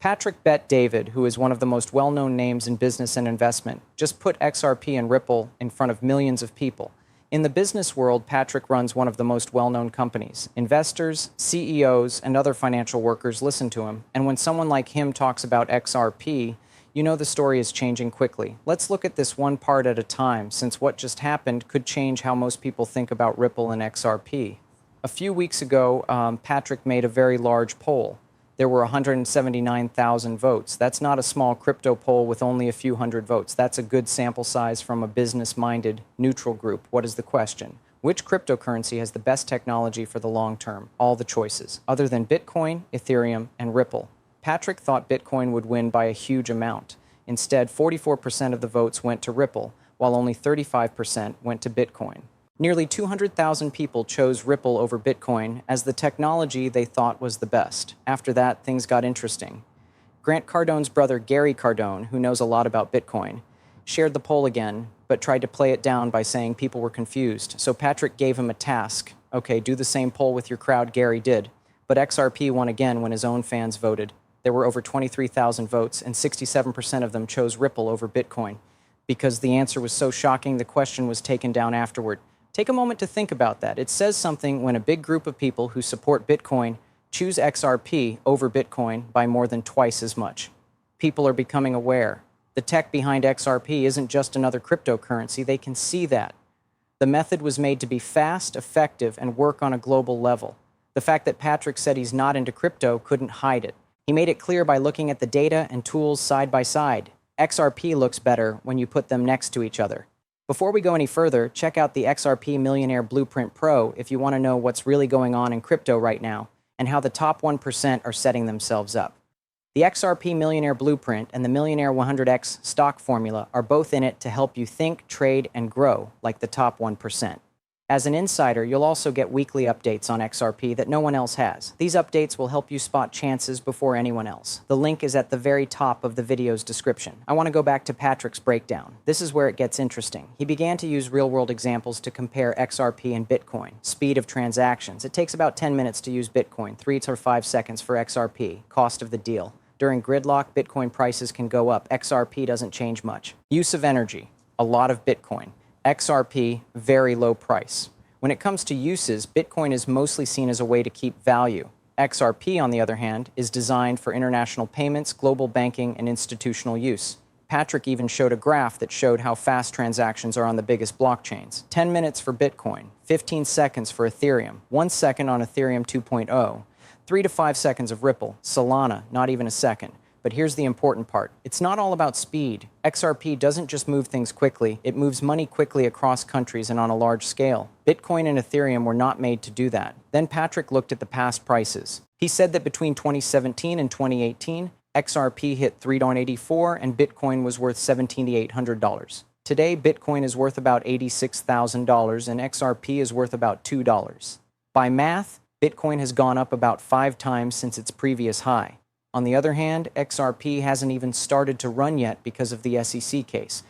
Patrick Bet David, who is one of the most well-known names in business and investment, just put XRP and Ripple in front of millions of people. In the business world, Patrick runs one of the most well-known companies. Investors, CEOs, and other financial workers listen to him, and when someone like him talks about XRP, you know the story is changing quickly. Let's look at this one part at a time, since what just happened could change how most people think about Ripple and XRP. A few weeks ago, Patrick made a very large poll. There were 179,000 votes. That's not a small crypto poll with only a few hundred votes. That's a good sample size from a business-minded, neutral group. What is the question? Which cryptocurrency has the best technology for the long term? All the choices, other than Bitcoin, Ethereum, and Ripple. Patrick thought Bitcoin would win by a huge amount. Instead, 44% of the votes went to Ripple, while only 35% went to Bitcoin. Nearly 200,000 people chose Ripple over Bitcoin as the technology they thought was the best. After that, things got interesting. Grant Cardone's brother Gary Cardone, who knows a lot about Bitcoin, shared the poll again, but tried to play it down by saying people were confused. So Patrick gave him a task. Okay, do the same poll with your crowd. Gary did. But XRP won again when his own fans voted. There were over 23,000 votes, and 67% of them chose Ripple over Bitcoin. Because the answer was so shocking, the question was taken down afterward. Take a moment to think about that. It says something when a big group of people who support Bitcoin choose XRP over Bitcoin by more than twice as much. People are becoming aware. The tech behind XRP isn't just another cryptocurrency. They can see that. The method was made to be fast, effective, and work on a global level. The fact that Patrick said he's not into crypto couldn't hide it. He made it clear by looking at the data and tools side by side. XRP looks better when you put them next to each other. Before we go any further, check out the XRP Millionaire Blueprint Pro if you want to know what's really going on in crypto right now and how the top 1% are setting themselves up. The XRP Millionaire Blueprint and the Millionaire 100X stock formula are both in it to help you think, trade, and grow like the top 1%. As an insider, you'll also get weekly updates on XRP that no one else has. These updates will help you spot chances before anyone else. The link is at the very top of the video's description. I want to go back to Patrick's breakdown. This is where it gets interesting. He began to use real-world examples to compare XRP and Bitcoin. Speed of transactions. It takes about 10 minutes to use Bitcoin, 3 to 5 seconds for XRP. Cost of the deal. During gridlock, Bitcoin prices can go up. XRP doesn't change much. Use of energy. A lot of Bitcoin. XRP, very low price. When it comes to uses, Bitcoin is mostly seen as a way to keep value. XRP, on the other hand, is designed for international payments, global banking, and institutional use. Patrick even showed a graph that showed how fast transactions are on the biggest blockchains. 10 minutes for Bitcoin, 15 seconds for Ethereum, 1 second on Ethereum 2.0, 3 to 5 seconds of Ripple, Solana, not even a second. But here's the important part. It's not all about speed. XRP doesn't just move things quickly, it moves money quickly across countries and on a large scale. Bitcoin and Ethereum were not made to do that. Then Patrick looked at the past prices. He said that between 2017 and 2018, XRP hit $3.84 and Bitcoin was worth $1,700. Today, Bitcoin is worth about $86,000 and XRP is worth about $2. By math, Bitcoin has gone up about 5 times since its previous high. On the other hand, XRP hasn't even started to run yet because of the SEC case.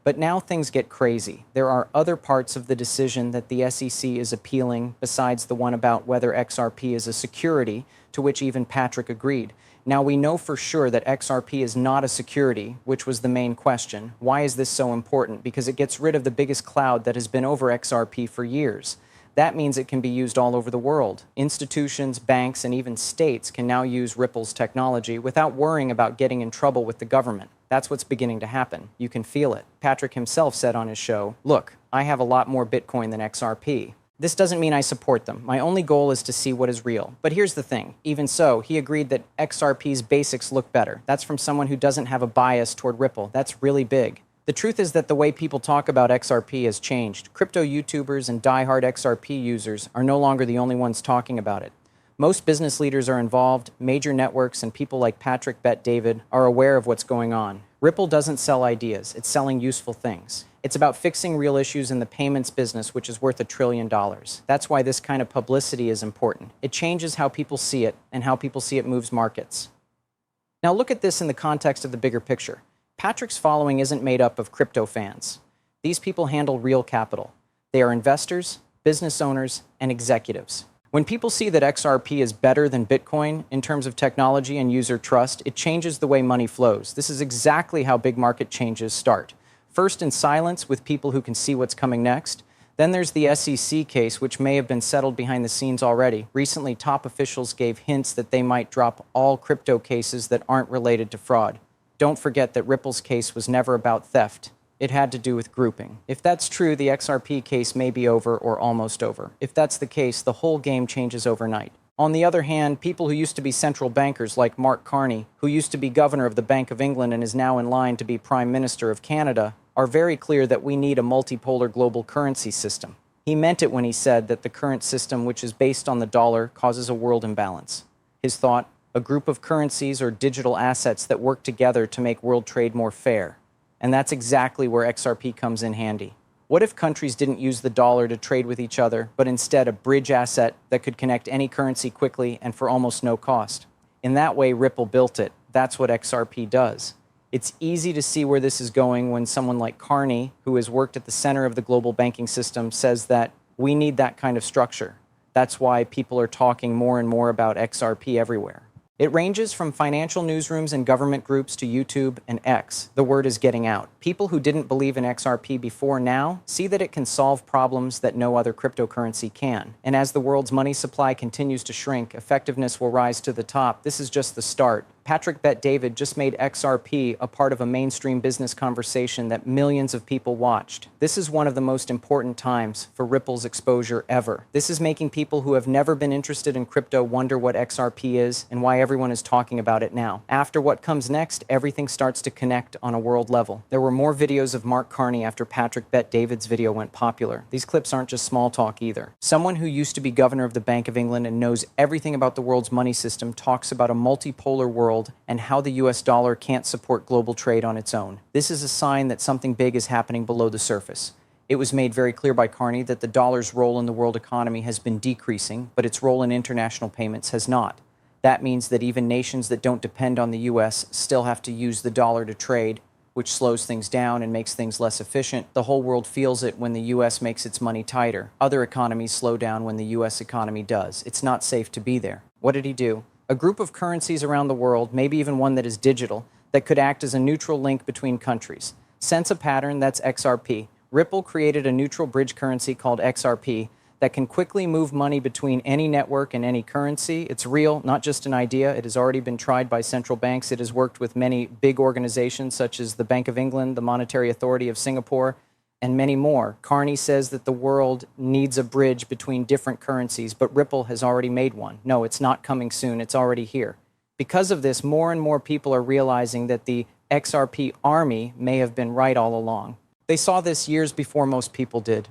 But now things get crazy. There are other parts of the decision that the SEC is appealing besides the one about whether XRP is a security, to which even Patrick agreed. Now we know for sure that XRP is not a security, which was the main question. Why is this so important? Because it gets rid of the biggest cloud that has been over XRP for years. That means it can be used all over the world. Institutions, banks, and even states can now use Ripple's technology without worrying about getting in trouble with the government. That's what's beginning to happen. You can feel it. Patrick himself said on his show, "Look, I have a lot more Bitcoin than XRP. This doesn't mean I support them. My only goal is to see what is real." But here's the thing. Even so, he agreed that XRP's basics look better. That's from someone who doesn't have a bias toward Ripple. That's really big. The truth is that the way people talk about XRP has changed. Crypto YouTubers and die-hard XRP users are no longer the only ones talking about it. Most business leaders are involved, major networks, and people like Patrick Bet David are aware of what's going on. Ripple doesn't sell ideas, it's selling useful things. It's about fixing real issues in the payments business, which is worth $1 trillion. That's why this kind of publicity is important. It changes how people see it, and how people see it moves markets. Now look at this in the context of the bigger picture. Patrick's following isn't made up of crypto fans. These people handle real capital. They are investors, business owners, and executives. When people see that XRP is better than Bitcoin in terms of technology and user trust, it changes the way money flows. This is exactly how big market changes start. First in silence with people who can see what's coming next. Then there's the SEC case, which may have been settled behind the scenes already. Recently, top officials gave hints that they might drop all crypto cases that aren't related to fraud. Don't forget that Ripple's case was never about theft. It had to do with grouping. If that's true, the XRP case may be over or almost over. If that's the case, the whole game changes overnight. On the other hand, people who used to be central bankers like Mark Carney, who used to be governor of the Bank of England and is now in line to be Prime Minister of Canada, are very clear that we need a multipolar global currency system. He meant it when he said that the current system, which is based on the dollar, causes a world imbalance. His thought, a group of currencies or digital assets that work together to make world trade more fair. And that's exactly where XRP comes in handy. What if countries didn't use the dollar to trade with each other, but instead a bridge asset that could connect any currency quickly and for almost no cost? In that way, Ripple built it. That's what XRP does. It's easy to see where this is going when someone like Carney, who has worked at the center of the global banking system, says that we need that kind of structure. That's why people are talking more and more about XRP everywhere. It ranges from financial newsrooms and government groups to YouTube and X. The word is getting out. People who didn't believe in XRP before now see that it can solve problems that no other cryptocurrency can. And as the world's money supply continues to shrink, effectiveness will rise to the top. This is just the start. Patrick Bet-David just made XRP a part of a mainstream business conversation that millions of people watched. This is one of the most important times for Ripple's exposure ever. This is making people who have never been interested in crypto wonder what XRP is and why everyone is talking about it now. After what comes next, everything starts to connect on a world level. There were more videos of Mark Carney after Patrick Bet-David's video went popular. These clips aren't just small talk either. Someone who used to be governor of the Bank of England and knows everything about the world's money system talks about a multipolar world and how the US dollar can't support global trade on its own. This is a sign that something big is happening below the surface. It was made very clear by Carney that the dollar's role in the world economy has been decreasing, but its role in international payments has not. That means that even nations that don't depend on the US still have to use the dollar to trade, which slows things down and makes things less efficient. The whole world feels it when the US makes its money tighter. Other economies slow down when the US economy does. It's not safe to be there. What did he do? A group of currencies around the world, maybe even one that is digital, that could act as a neutral link between countries. Sense a pattern, that's XRP. Ripple created a neutral bridge currency called XRP that can quickly move money between any network and any currency. It's real, not just an idea. It has already been tried by central banks. It has worked with many big organizations such as the Bank of England, the Monetary Authority of Singapore, and many more. Carney says that the world needs a bridge between different currencies, but Ripple has already made one. No, it's not coming soon. It's already here. Because of this, more and more people are realizing that the XRP army may have been right all along. They saw this years before most people did.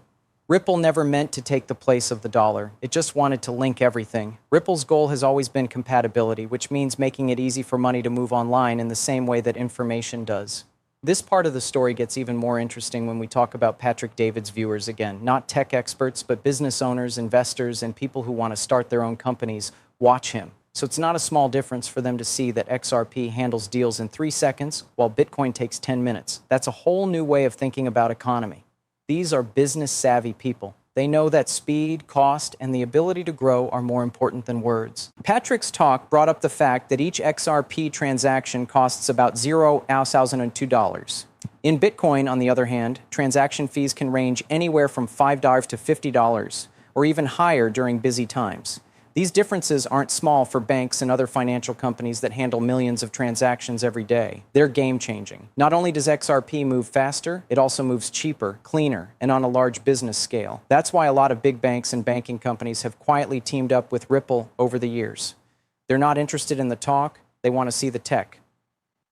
Ripple never meant to take the place of the dollar. It just wanted to link everything. Ripple's goal has always been compatibility, which means making it easy for money to move online in the same way that information does. This part of the story gets even more interesting when we talk about Patrick David's viewers again. Not tech experts, but business owners, investors, and people who want to start their own companies watch him. So it's not a small difference for them to see that XRP handles deals in 3 seconds, while Bitcoin takes 10 minutes. That's a whole new way of thinking about economy. These are business-savvy people. They know that speed, cost, and the ability to grow are more important than words. Patrick's talk brought up the fact that each XRP transaction costs about $0.02. In Bitcoin, on the other hand, transaction fees can range anywhere from $5 to $50, or even higher during busy times. These differences aren't small for banks and other financial companies that handle millions of transactions every day. They're game-changing. Not only does XRP move faster, it also moves cheaper, cleaner, and on a large business scale. That's why a lot of big banks and banking companies have quietly teamed up with Ripple over the years. They're not interested in the talk, they want to see the tech.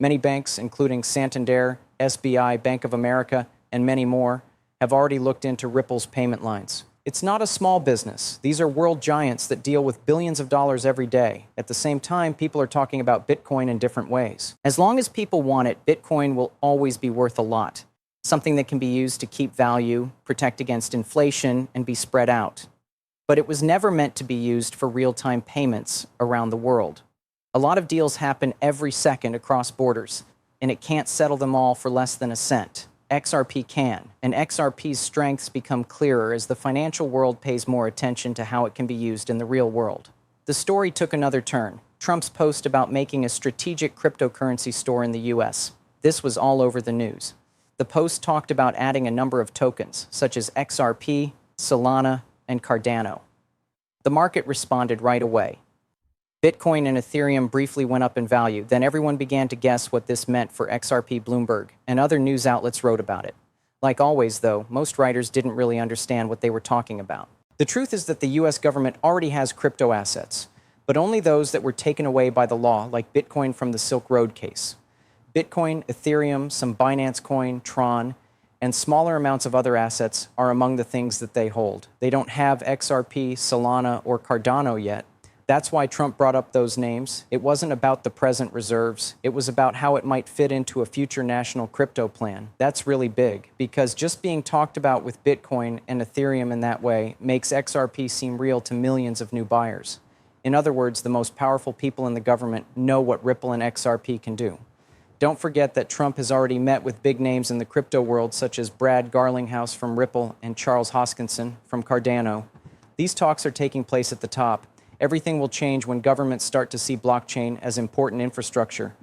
Many banks, including Santander, SBI, Bank of America, and many more, have already looked into Ripple's payment lines. It's not a small business. These are world giants that deal with billions of dollars every day. At the same time, people are talking about Bitcoin in different ways. As long as people want it, Bitcoin will always be worth a lot. Something that can be used to keep value, protect against inflation, and be spread out. But it was never meant to be used for real-time payments around the world. A lot of deals happen every second across borders, and it can't settle them all for less than a cent. XRP can, and XRP's strengths become clearer as the financial world pays more attention to how it can be used in the real world. The story took another turn. Trump's post about making a strategic cryptocurrency store in the US. This was all over the news. The post talked about adding a number of tokens, such as XRP, Solana, and Cardano. The market responded right away. Bitcoin and Ethereum briefly went up in value, then everyone began to guess what this meant for XRP. Bloomberg and other news outlets wrote about it. Like always, though, most writers didn't really understand what they were talking about. The truth is that the US government already has crypto assets, but only those that were taken away by the law, like Bitcoin from the Silk Road case. Bitcoin, Ethereum, some Binance Coin, Tron, and smaller amounts of other assets are among the things that they hold. They don't have XRP, Solana, or Cardano yet. That's why Trump brought up those names. It wasn't about the present reserves. It was about how it might fit into a future national crypto plan. That's really big, because just being talked about with Bitcoin and Ethereum in that way makes XRP seem real to millions of new buyers. In other words, the most powerful people in the government know what Ripple and XRP can do. Don't forget that Trump has already met with big names in the crypto world, such as Brad Garlinghouse from Ripple and Charles Hoskinson from Cardano. These talks are taking place at the top. Everything will change when governments start to see blockchain as important infrastructure.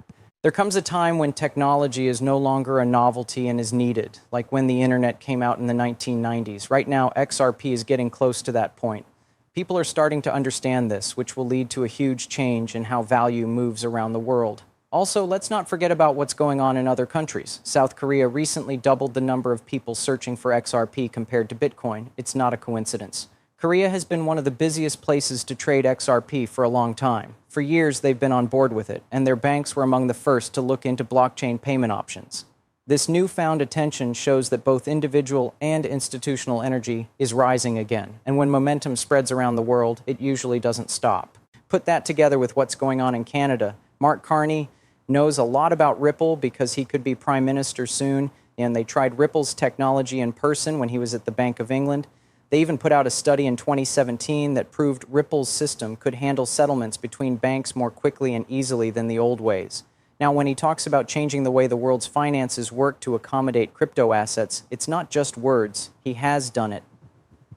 There comes a time when technology is no longer a novelty and is needed, like when the internet came out in the 1990s. Right now, XRP is getting close to that point. People are starting to understand this, which will lead to a huge change in how value moves around the world. Also, let's not forget about what's going on in other countries. South Korea recently doubled the number of people searching for XRP compared to Bitcoin. It's not a coincidence. Korea has been one of the busiest places to trade XRP for a long time. For years, they've been on board with it, and their banks were among the first to look into blockchain payment options. This newfound attention shows that both individual and institutional energy is rising again, and when momentum spreads around the world, it usually doesn't stop. Put that together with what's going on in Canada. Mark Carney knows a lot about Ripple because he could be Prime Minister soon, and they tried Ripple's technology in person when he was at the Bank of England. They even put out a study in 2017 that proved Ripple's system could handle settlements between banks more quickly and easily than the old ways. Now, when he talks about changing the way the world's finances work to accommodate crypto assets, it's not just words. He has done it.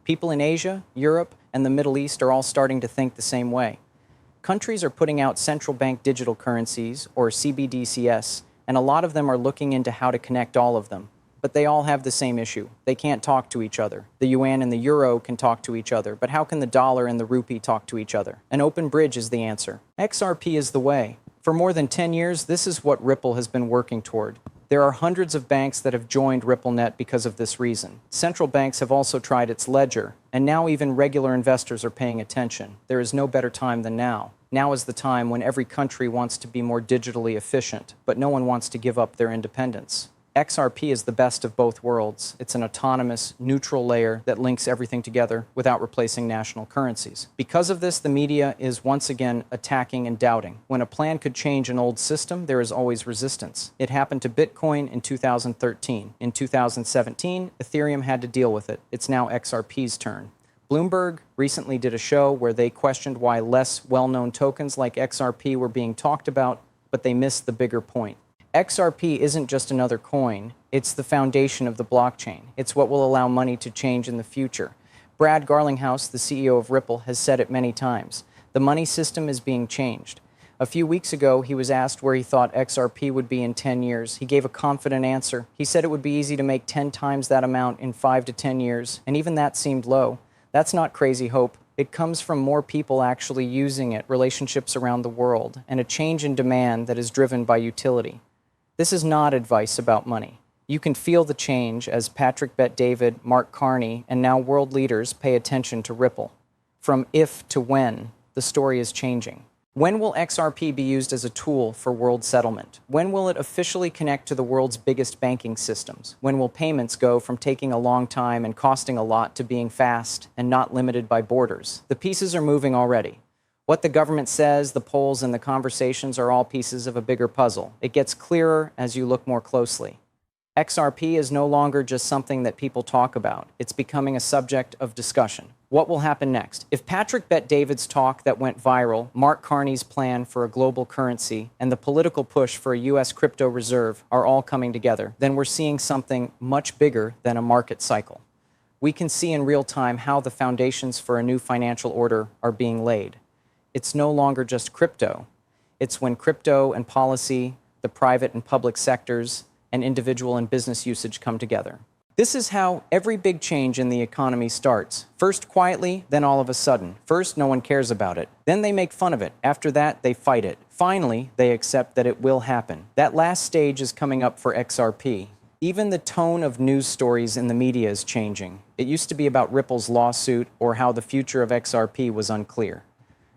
People in Asia, Europe, and the Middle East are all starting to think the same way. Countries are putting out central bank digital currencies, or CBDCs, and a lot of them are looking into how to connect all of them. But they all have the same issue. They can't talk to each other. The yuan and the euro can talk to each other, but how can the dollar and the rupee talk to each other? An open bridge is the answer. XRP is the way. For more than 10 years, this is what Ripple has been working toward. There are hundreds of banks that have joined RippleNet because of this reason. Central banks have also tried its ledger, and now even regular investors are paying attention. There is no better time than now. Now is the time when every country wants to be more digitally efficient, but no one wants to give up their independence. XRP is the best of both worlds. It's an autonomous, neutral layer that links everything together without replacing national currencies. Because of this, the media is once again attacking and doubting. When a plan could change an old system, there is always resistance. It happened to Bitcoin in 2013. In 2017, Ethereum had to deal with it. It's now XRP's turn. Bloomberg recently did a show where they questioned why less well-known tokens like XRP were being talked about, but they missed the bigger point. XRP isn't just another coin, it's the foundation of the blockchain. It's what will allow money to change in the future. Brad Garlinghouse, the CEO of Ripple, has said it many times. The money system is being changed. A few weeks ago, he was asked where he thought XRP would be in 10 years. He gave a confident answer. He said it would be easy to make 10 times that amount in 5 to 10 years, and even that seemed low. That's not crazy hope. It comes from more people actually using it, relationships around the world, and a change in demand that is driven by utility. This is not advice about money. You can feel the change as Patrick Bet-David, Mark Carney, and now world leaders pay attention to Ripple. From if to when, the story is changing. When will XRP be used as a tool for world settlement? When will it officially connect to the world's biggest banking systems? When will payments go from taking a long time and costing a lot to being fast and not limited by borders? The pieces are moving already. What the government says, the polls, and the conversations are all pieces of a bigger puzzle. It gets clearer as you look more closely. XRP is no longer just something that people talk about. It's becoming a subject of discussion. What will happen next? If Patrick Bet-David's talk that went viral, Mark Carney's plan for a global currency, and the political push for a U.S. crypto reserve are all coming together, then we're seeing something much bigger than a market cycle. We can see in real time how the foundations for a new financial order are being laid. It's no longer just crypto. It's when crypto and policy, the private and public sectors, and individual and business usage come together. This is how every big change in the economy starts. First quietly, then all of a sudden. First, no one cares about it. Then they make fun of it. After that, they fight it. Finally, they accept that it will happen. That last stage is coming up for XRP. Even the tone of news stories in the media is changing. It used to be about Ripple's lawsuit or how the future of XRP was unclear.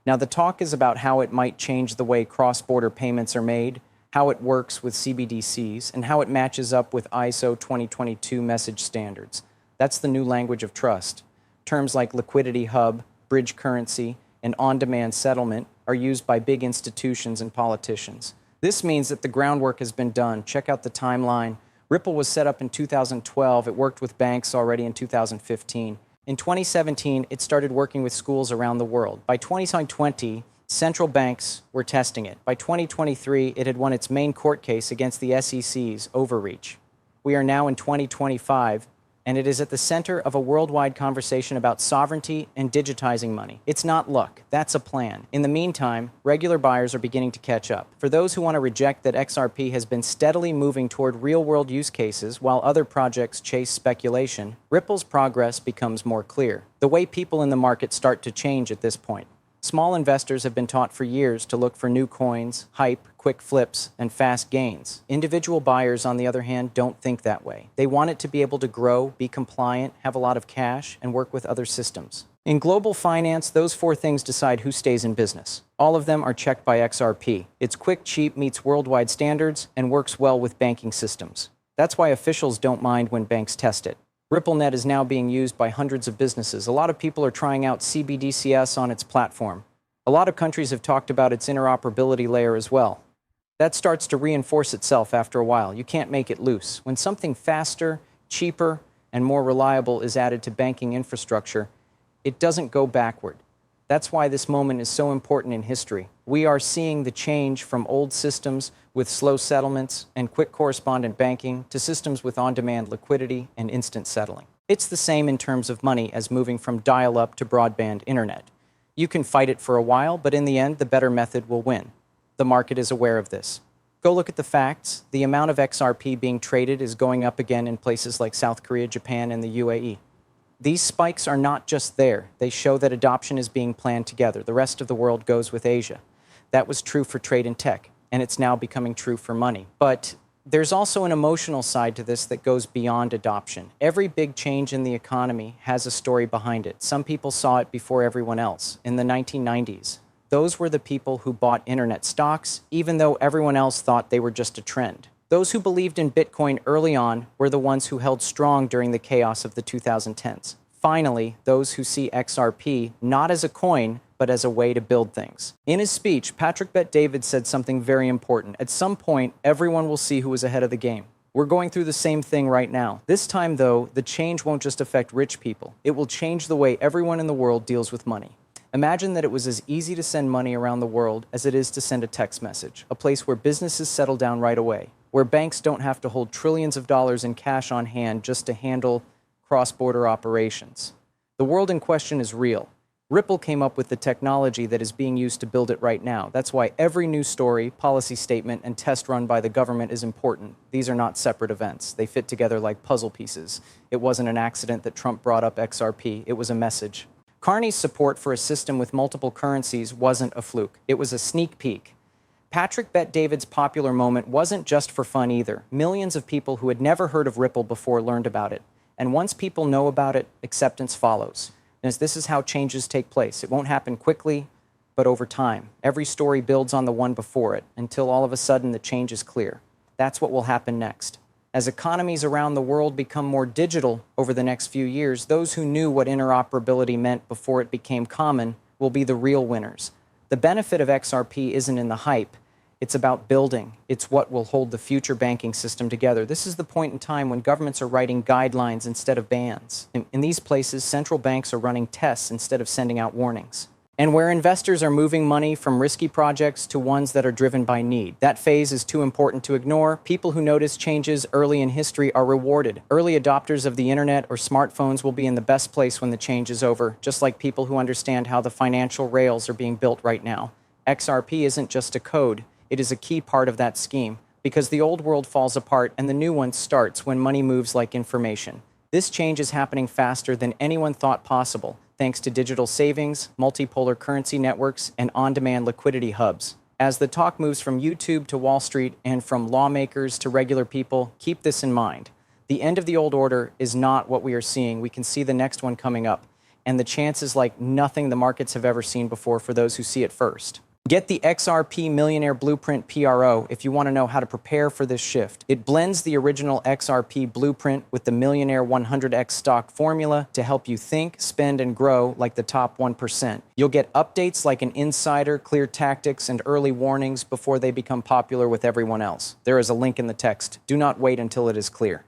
Now the talk is about how it might change the way cross-border payments are made, how it works with CBDCs, and how it matches up with ISO 2022 message standards. That's the new language of trust. Terms like liquidity hub, bridge currency, and on-demand settlement are used by big institutions and politicians. This means that the groundwork has been done. Check out the timeline. Ripple was set up in 2012. It worked with banks already in 2015. In 2017, it started working with schools around the world. By 2020, central banks were testing it. By 2023, it had won its main court case against the SEC's overreach. We are now in 2025, and it is at the center of a worldwide conversation about sovereignty and digitizing money. It's not luck, that's a plan. In the meantime, regular buyers are beginning to catch up. For those who want to reject that XRP has been steadily moving toward real-world use cases while other projects chase speculation, Ripple's progress becomes more clear. The way people in the market start to change at this point. Small investors have been taught for years to look for new coins, hype, quick flips, and fast gains. Individual buyers, on the other hand, don't think that way. They want it to be able to grow, be compliant, have a lot of cash, and work with other systems. In global finance, those four things decide who stays in business. All of them are checked by XRP. It's quick, cheap, meets worldwide standards, and works well with banking systems. That's why officials don't mind when banks test it. RippleNet is now being used by hundreds of businesses. A lot of people are trying out CBDCs on its platform. A lot of countries have talked about its interoperability layer as well. That starts to reinforce itself after a while. You can't make it loose. When something faster, cheaper, and more reliable is added to banking infrastructure, it doesn't go backward. That's why this moment is so important in history. We are seeing the change from old systems with slow settlements and quick correspondent banking to systems with on-demand liquidity and instant settling. It's the same in terms of money as moving from dial-up to broadband internet. You can fight it for a while, but in the end, the better method will win. The market is aware of this. Go look at the facts. The amount of XRP being traded is going up again in places like South Korea, Japan, and the UAE. These spikes are not just there. They show that adoption is being planned together. The rest of the world goes with Asia. That was true for trade and tech, and it's now becoming true for money. But there's also an emotional side to this that goes beyond adoption. Every big change in the economy has a story behind it. Some people saw it before everyone else. In the 1990s, those were the people who bought internet stocks, even though everyone else thought they were just a trend. Those who believed in Bitcoin early on were the ones who held strong during the chaos of the 2010s. Finally, those who see XRP not as a coin, but as a way to build things. In his speech, Patrick Bet-David said something very important. At some point, everyone will see who is ahead of the game. We're going through the same thing right now. This time, though, the change won't just affect rich people. It will change the way everyone in the world deals with money. Imagine that it was as easy to send money around the world as it is to send a text message, a place where businesses settle down right away, where banks don't have to hold trillions of dollars in cash on hand just to handle cross-border operations. The world in question is real. Ripple came up with the technology that is being used to build it right now. That's why every news story, policy statement, and test run by the government is important. These are not separate events. They fit together like puzzle pieces. It wasn't an accident that Trump brought up XRP. It was a message. Carney's support for a system with multiple currencies wasn't a fluke. It was a sneak peek. Patrick Bet-David's popular moment wasn't just for fun either. Millions of people who had never heard of Ripple before learned about it. And once people know about it, acceptance follows. And this is how changes take place. It won't happen quickly, but over time. Every story builds on the one before it, until all of a sudden the change is clear. That's what will happen next. As economies around the world become more digital over the next few years, those who knew what interoperability meant before it became common will be the real winners. The benefit of XRP isn't in the hype, It's about building. It's what will hold the future banking system together. This is the point in time when governments are writing guidelines instead of bans. In these places, central banks are running tests instead of sending out warnings. And where investors are moving money from risky projects to ones that are driven by need. That phase is too important to ignore. People who notice changes early in history are rewarded. Early adopters of the internet or smartphones will be in the best place when the change is over, just like people who understand how the financial rails are being built right now. XRP isn't just a code, it is a key part of that scheme, because the old world falls apart and the new one starts when money moves like information. This change is happening faster than anyone thought possible, thanks to digital savings, multipolar currency networks, and on-demand liquidity hubs. As the talk moves from YouTube to Wall Street and from lawmakers to regular people, keep this in mind. The end of the old order is not what we are seeing. We can see the next one coming up, and the chances like nothing the markets have ever seen before for those who see it first. Get the XRP Millionaire Blueprint PRO if you want to know how to prepare for this shift. It blends the original XRP blueprint with the Millionaire 100x stock formula to help you think, spend, and grow like the top 1%. You'll get updates like an insider, clear tactics, and early warnings before they become popular with everyone else. There is a link in the text. Do not wait until it is clear.